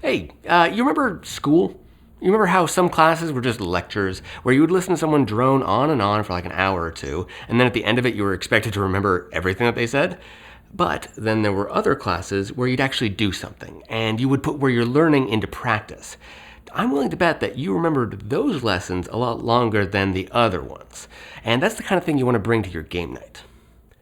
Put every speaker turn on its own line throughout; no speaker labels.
Hey, you remember school? You remember how some classes were just lectures, where you would listen to someone drone on and on for like an hour or two, and then at the end of it you were expected to remember everything that they said? But then there were other classes where you'd actually do something, and you would put where you're learning into practice. I'm willing to bet that you remembered those lessons a lot longer than the other ones. And that's the kind of thing you want to bring to your game night.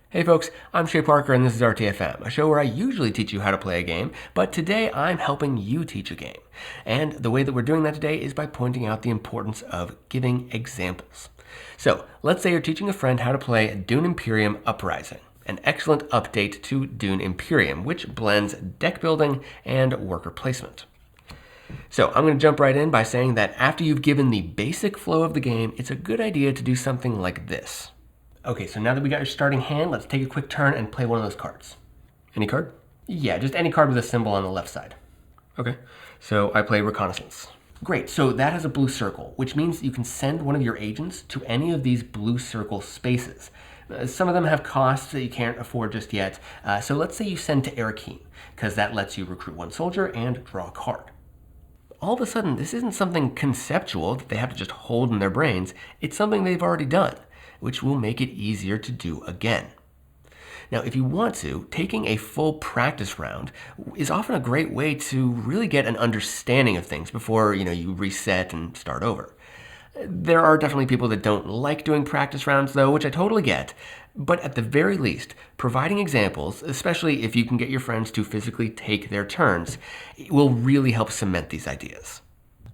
Hey folks, I'm Shay Parker and this is RTFM, a show where I usually teach you how to play a game, but today I'm helping you teach a game. And the way that we're doing that today is by pointing out the importance of giving examples. So, let's say you're teaching a friend how to play Dune Imperium Uprising, an excellent update to Dune Imperium, which blends deck building and worker placement. So I'm going to jump right in by saying that after you've given the basic flow of the game, it's a good idea to do something like this. Okay, so now that we got your starting hand, let's take a quick turn and play one of those cards. Any card? Yeah, just any card with a symbol on the left side. Okay, so I play Reconnaissance. Great, so that has a blue circle, which means you can send one of your agents to any of these blue circle spaces. Some of them have costs that you can't afford just yet, so let's say you send to Arakeen, because that lets you recruit one soldier and draw a card. All of a sudden, this isn't something conceptual that they have to just hold in their brains. It's something they've already done, which will make it easier to do again. Now, if you want to, taking a full practice round is often a great way to really get an understanding of things before, you reset and start over. There are definitely people that don't like doing practice rounds, though, which I totally get. But at the very least, providing examples, especially if you can get your friends to physically take their turns, it will really help cement these ideas.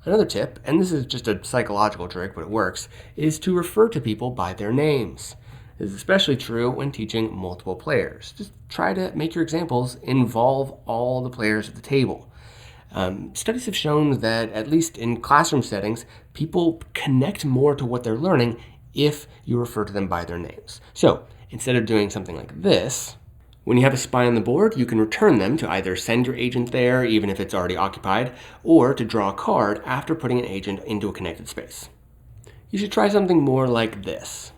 Another tip, and this is just a psychological trick, but it works, is to refer to people by their names. This is especially true when teaching multiple players. Just try to make your examples involve all the players at the table. Studies have shown that, at least in classroom settings, people connect more to what they're learning if you refer to them by their names. So, instead of doing something like this, when you have a spy on the board, you can return them to either send your agent there, even if it's already occupied, or to draw a card after putting an agent into a connected space. You should try something more like this.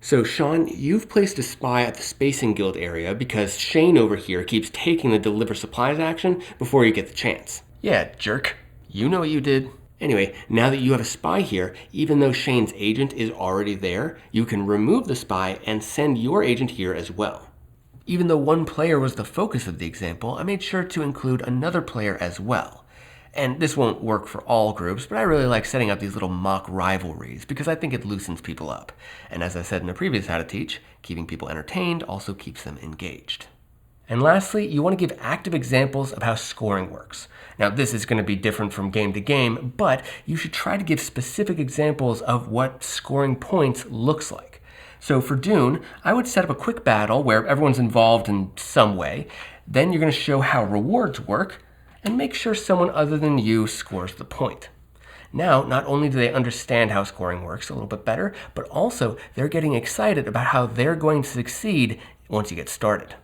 So, Sean, you've placed a spy at the Spacing Guild area because Shane over here keeps taking the deliver supplies action before you get the chance. Yeah, jerk. You know what you did. Anyway, now that you have a spy here, even though Shane's agent is already there, you can remove the spy and send your agent here as well. Even though one player was the focus of the example, I made sure to include another player as well. And this won't work for all groups, but I really like setting up these little mock rivalries because I think it loosens people up. And as I said in a previous How to Teach, keeping people entertained also keeps them engaged. And lastly, you want to give active examples of how scoring works. Now, this is going to be different from game to game, but you should try to give specific examples of what scoring points looks like. So for Dune, I would set up a quick battle where everyone's involved in some way. Then you're going to show how rewards work, and make sure someone other than you scores the point. Now, not only do they understand how scoring works a little bit better, but also they're getting excited about how they're going to succeed once you get started.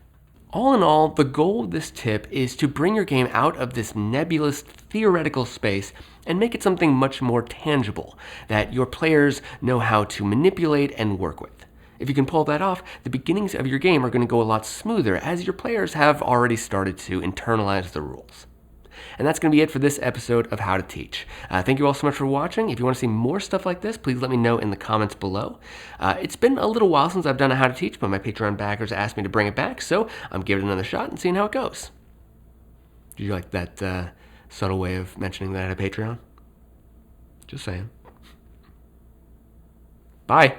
All in all, the goal of this tip is to bring your game out of this nebulous theoretical space and make it something much more tangible that your players know how to manipulate and work with. If you can pull that off, the beginnings of your game are going to go a lot smoother as your players have already started to internalize the rules. And that's going to be it for this episode of How to Teach. Thank you all so much for watching. If you want to see more stuff like this, please let me know in the comments below. It's been a little while since I've done a How to Teach, but my Patreon backers asked me to bring it back, so I'm giving it another shot and seeing how it goes. Did you like that subtle way of mentioning that I had a Patreon? Just saying. Bye.